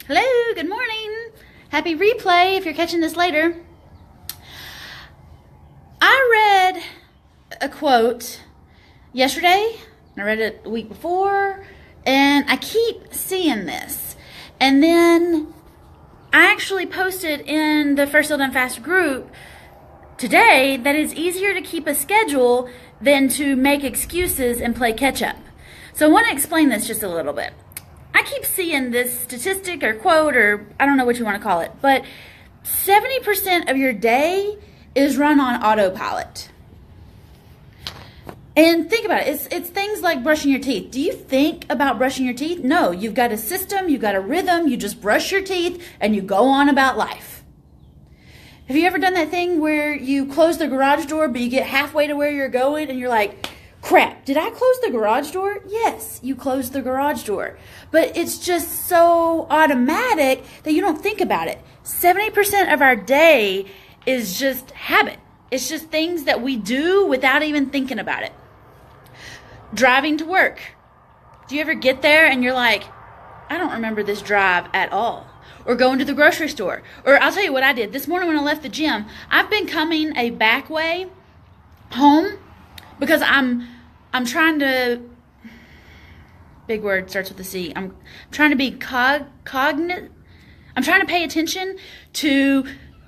Hello, good morning. Happy replay if you're catching this later. I read a quote yesterday, and I read it the week before, and I keep seeing this. And then I actually posted in the First Still Done Fast group today that it's easier to keep a schedule than to make excuses and play catch up. So I want to explain this just a little bit. I keep seeing this statistic or quote, or I don't know what you want to call it, but 70% of your day is run on autopilot. And think about it. It's things like brushing your teeth. Do you think about brushing your teeth? No, you've got a system, you've got a rhythm, you just brush your teeth and you go on about life. Have you ever done that thing where you close the garage door, but you get halfway to where you're going and you're like, crap, did I close the garage door? Yes, you closed the garage door. But it's just so automatic that you don't think about it. 70% of our day is just habit. It's just things that we do without even thinking about it. Driving to work. Do you ever get there and you're like, I don't remember this drive at all? Or going to the grocery store. Or I'll tell you what I did. This morning when I left the gym, I've been coming a back way home because I'm trying to, big word starts with a C. I'm trying to be cognizant. I'm trying to pay attention to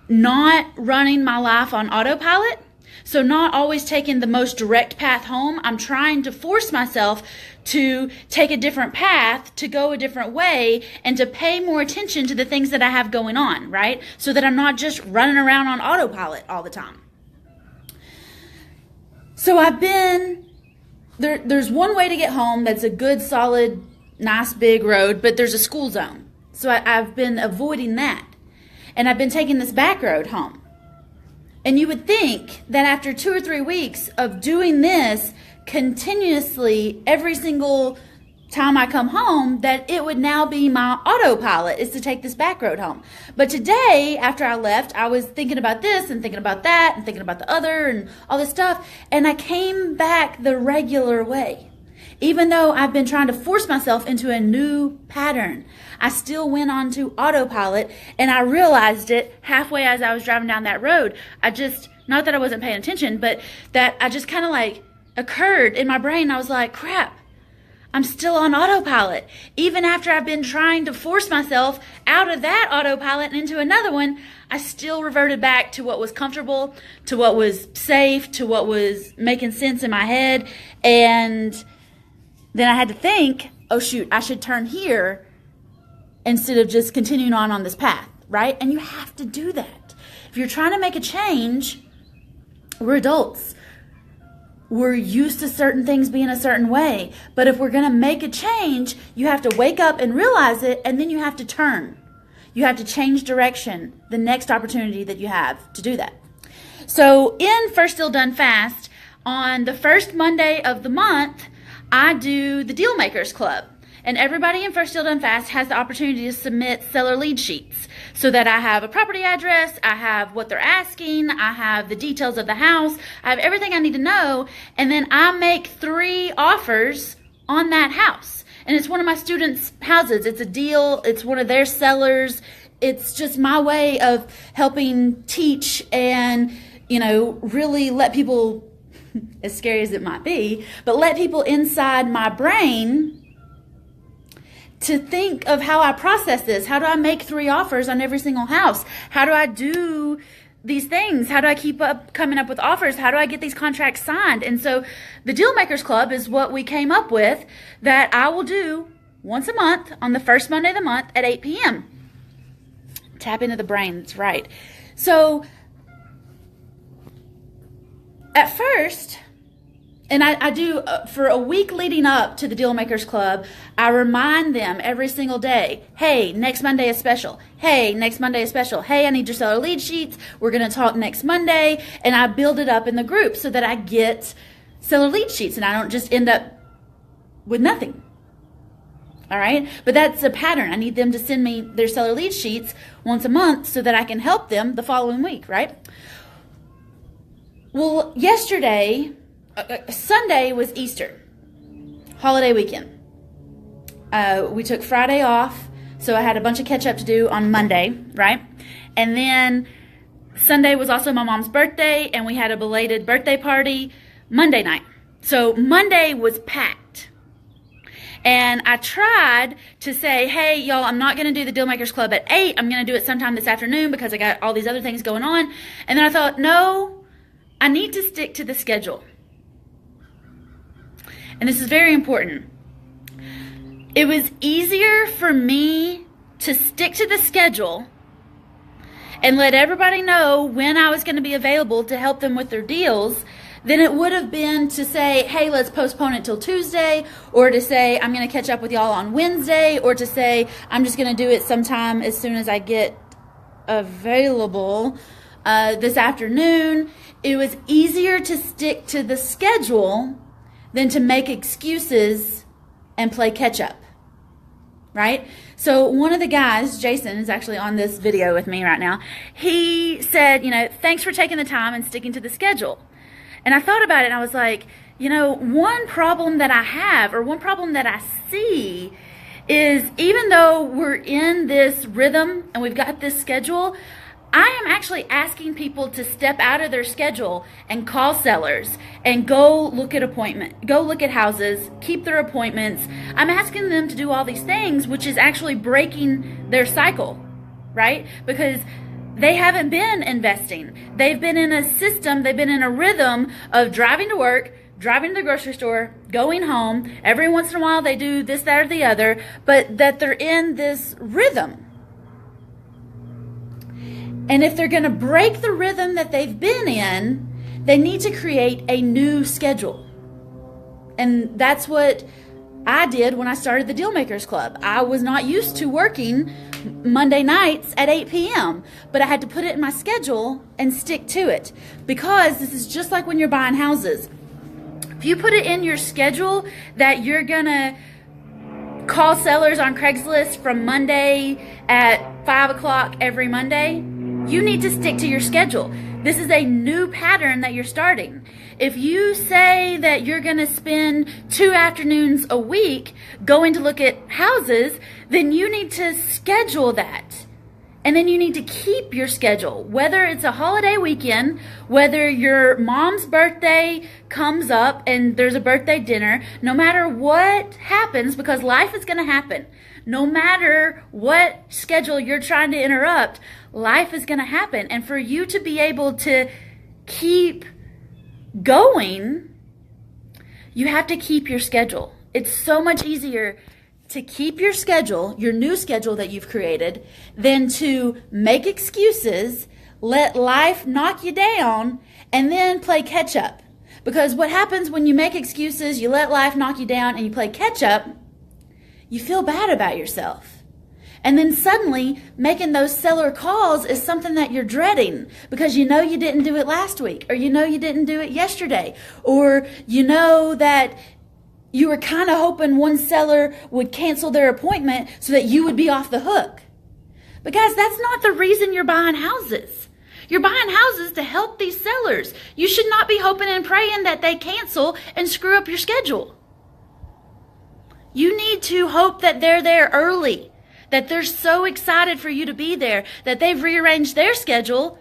not running my life on autopilot. So not always taking the most direct path home. I'm trying to force myself to take a different path, to go a different way, and to pay more attention to the things that I have going on, right? So that I'm not just running around on autopilot all the time. So I've been, there's one way to get home that's a good, solid, nice, big road, but there's a school zone. So I've been avoiding that. And I've been taking this back road home. And you would think that after 2 or 3 weeks of doing this continuously every single time I come home, that it would now be my autopilot is to take this back road home. But today, after I left, I was thinking about this and thinking about that and thinking about the other and all this stuff. And I came back the regular way. Even though I've been trying to force myself into a new pattern, I still went on to autopilot, and I realized it halfway as I was driving down that road. Not that I wasn't paying attention, but that I just kind of like occurred in my brain. I was like, crap, I'm still on autopilot. Even after I've been trying to force myself out of that autopilot and into another one, I still reverted back to what was comfortable, to what was safe, to what was making sense in my head. And then I had to think, oh shoot, I should turn here instead of just continuing on this path, right? And you have to do that. If you're trying to make a change, we're adults. We're used to certain things being a certain way. But if we're going to make a change, you have to wake up and realize it, and then you have to turn. You have to change direction the next opportunity that you have to do that. So in First Still Done Fast, on the first Monday of the month, I do the Deal Makers Club. And everybody in First Still Done Fast has the opportunity to submit seller lead sheets so that I have a property address, I have what they're asking, I have the details of the house, I have everything I need to know, and then I make 3 offers on that house. And it's one of my students' houses. It's a deal. It's one of their sellers. It's just my way of helping teach and, really let people, as scary as it might be, but let people inside my brain to think of how I process this. How do I make 3 offers on every single house? How do I do these things? How do I keep coming up with offers? How do I get these contracts signed? And so the Deal Makers Club is what we came up with that I will do once a month on the first Monday of the month at 8 p.m. Tap into the brain, that's right. So at first, and I do, for a week leading up to the Deal Makers Club, I remind them every single day, hey, next Monday is special. Hey, next Monday is special. Hey, I need your seller lead sheets. We're going to talk next Monday. And I build it up in the group so that I get seller lead sheets and I don't just end up with nothing. All right? But that's a pattern. I need them to send me their seller lead sheets once a month so that I can help them the following week, right? Well, yesterday, Sunday was Easter, holiday weekend. We took Friday off So I had a bunch of catch up to do on Monday, right? And then Sunday was also my mom's birthday, and we had a belated birthday party Monday night. So Monday was packed. And I tried to say, hey, y'all, I'm not going to do the Deal Makers Club at 8. I'm going to do it sometime this afternoon because I got all these other things going on. And then I thought, no, I need to stick to the schedule. And this is very important. It was easier for me to stick to the schedule and let everybody know when I was going to be available to help them with their deals than it would have been to say, hey, let's postpone it till Tuesday, or to say, I'm going to catch up with y'all on Wednesday, or to say, I'm just going to do it sometime as soon as I get available this afternoon. It was easier to stick to the schedule than to make excuses and play catch up, right? So one of the guys, Jason, is actually on this video with me right now. He said, thanks for taking the time and sticking to the schedule. And I thought about it and I was like, one problem that I have, or one problem that I see, is even though we're in this rhythm and we've got this schedule, I am actually asking people to step out of their schedule and call sellers and go look at houses, keep their appointments. I'm asking them to do all these things, which is actually breaking their cycle, right? Because they haven't been investing. They've been in a system, they've been in a rhythm of driving to work, driving to the grocery store, going home. Every once in a while they do this, that, or the other, but that they're in this rhythm. And if they're going to break the rhythm that they've been in, they need to create a new schedule. And that's what I did when I started the Deal Makers Club. I was not used to working Monday nights at 8 p.m., but I had to put it in my schedule and stick to it, because this is just like when you're buying houses. If you put it in your schedule that you're going to call sellers on Craigslist from Monday at 5 o'clock every Monday, you need to stick to your schedule. This is a new pattern that you're starting. If you say that you're going to spend 2 afternoons a week going to look at houses, then you need to schedule that. And then you need to keep your schedule. Whether it's a holiday weekend, whether your mom's birthday comes up and there's a birthday dinner, no matter what happens, because life is going to happen. No matter what schedule you're trying to interrupt, life is going to happen. And for you to be able to keep going, you have to keep your schedule. It's so much easier to keep your schedule, your new schedule that you've created, than to make excuses, let life knock you down, and then play catch up. Because what happens when you make excuses, you let life knock you down, and you play catch up, you feel bad about yourself. And then suddenly, making those seller calls is something that you're dreading, because you know you didn't do it last week, or you know you didn't do it yesterday, or you know that you were kind of hoping one seller would cancel their appointment so that you would be off the hook. But guys, that's not the reason you're buying houses. You're buying houses to help these sellers. You should not be hoping and praying that they cancel and screw up your schedule. You need to hope that they're there early, that they're so excited for you to be there, that they've rearranged their schedule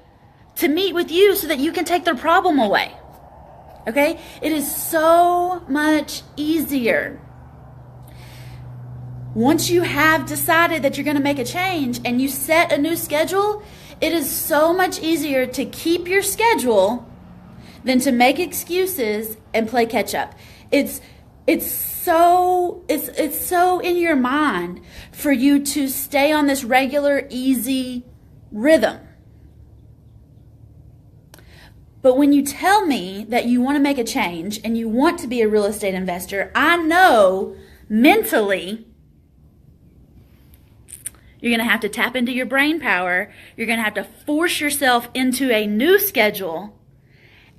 to meet with you so that you can take their problem away. Okay? It is so much easier. Once you have decided that you're going to make a change and you set a new schedule, it is so much easier to keep your schedule than to make excuses and play catch up. It's so in your mind for you to stay on this regular, easy rhythm. But when you tell me that you want to make a change and you want to be a real estate investor, I know mentally you're going to have to tap into your brain power. You're going to have to force yourself into a new schedule.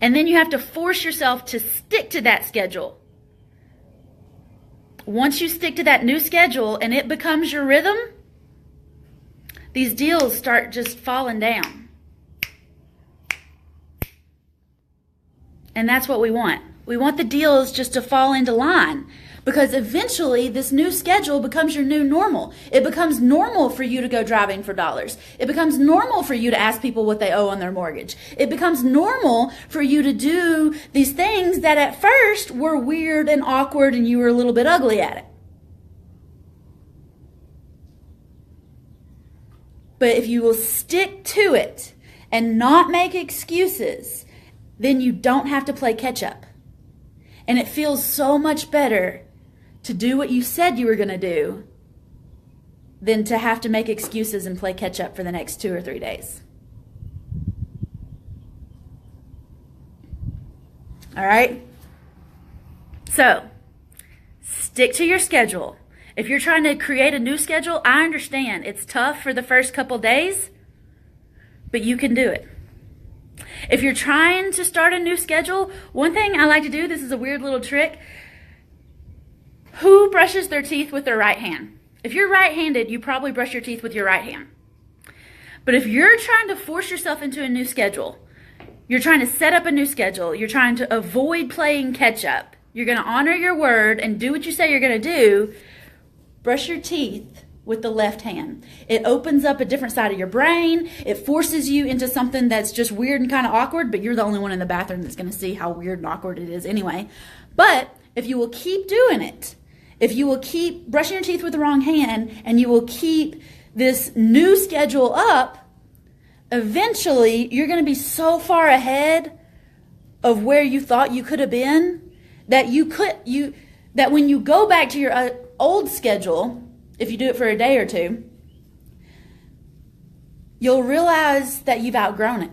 And then you have to force yourself to stick to that schedule. Once you stick to that new schedule and it becomes your rhythm, these deals start just falling down. And that's what we want. We want the deals just to fall into line. Because eventually this new schedule becomes your new normal. It becomes normal for you to go driving for dollars. It becomes normal for you to ask people what they owe on their mortgage. It becomes normal for you to do these things that at first were weird and awkward and you were a little bit ugly at it. But if you will stick to it and not make excuses, then you don't have to play catch up. And it feels so much better to do what you said you were going to do than to have to make excuses and play catch up for the next 2 or 3 days. All right? So, stick to your schedule. If you're trying to create a new schedule, I understand it's tough for the first couple days, but you can do it. If you're trying to start a new schedule, one thing I like to do, this is a weird little trick. Who brushes their teeth with their right hand? If you're right-handed, you probably brush your teeth with your right hand. But if you're trying to force yourself into a new schedule, you're trying to set up a new schedule, you're trying to avoid playing catch up, you're going to honor your word and do what you say you're going to do, brush your teeth with the left hand. It opens up a different side of your brain. It forces you into something that's just weird and kind of awkward, but you're the only one in the bathroom that's going to see how weird and awkward it is anyway. But if you will keep doing it, if you will keep brushing your teeth with the wrong hand and you will keep this new schedule up, eventually you're going to be so far ahead of where you thought you could have been that that when you go back to your old schedule, if you do it for a day or two, you'll realize that you've outgrown it.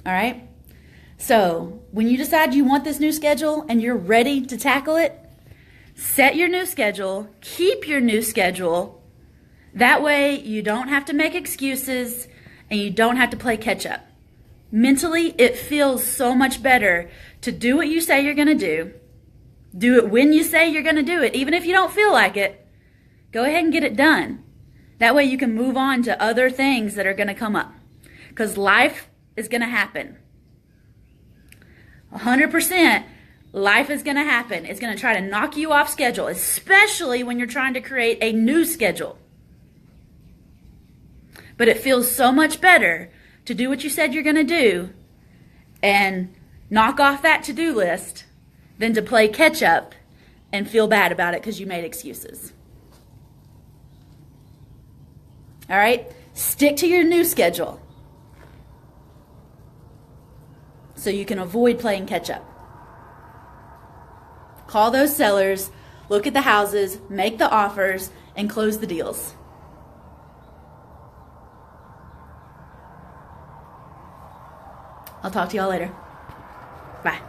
All right? So, when you decide you want this new schedule and you're ready to tackle it, set your new schedule, keep your new schedule. That way, you don't have to make excuses and you don't have to play catch up. Mentally, it feels so much better to do what you say you're going to do it when you say you're going to do it, even if you don't feel like it. Go ahead and get it done. That way you can move on to other things that are going to come up. Because life is going to happen. 100%, life is going to happen. It's going to try to knock you off schedule, especially when you're trying to create a new schedule. But it feels so much better to do what you said you're going to do and knock off that to-do list than to play catch up and feel bad about it because you made excuses. All right? Stick to your new schedule so you can avoid playing catch up. Call those sellers, look at the houses, make the offers, and close the deals. I'll talk to y'all later. Bye.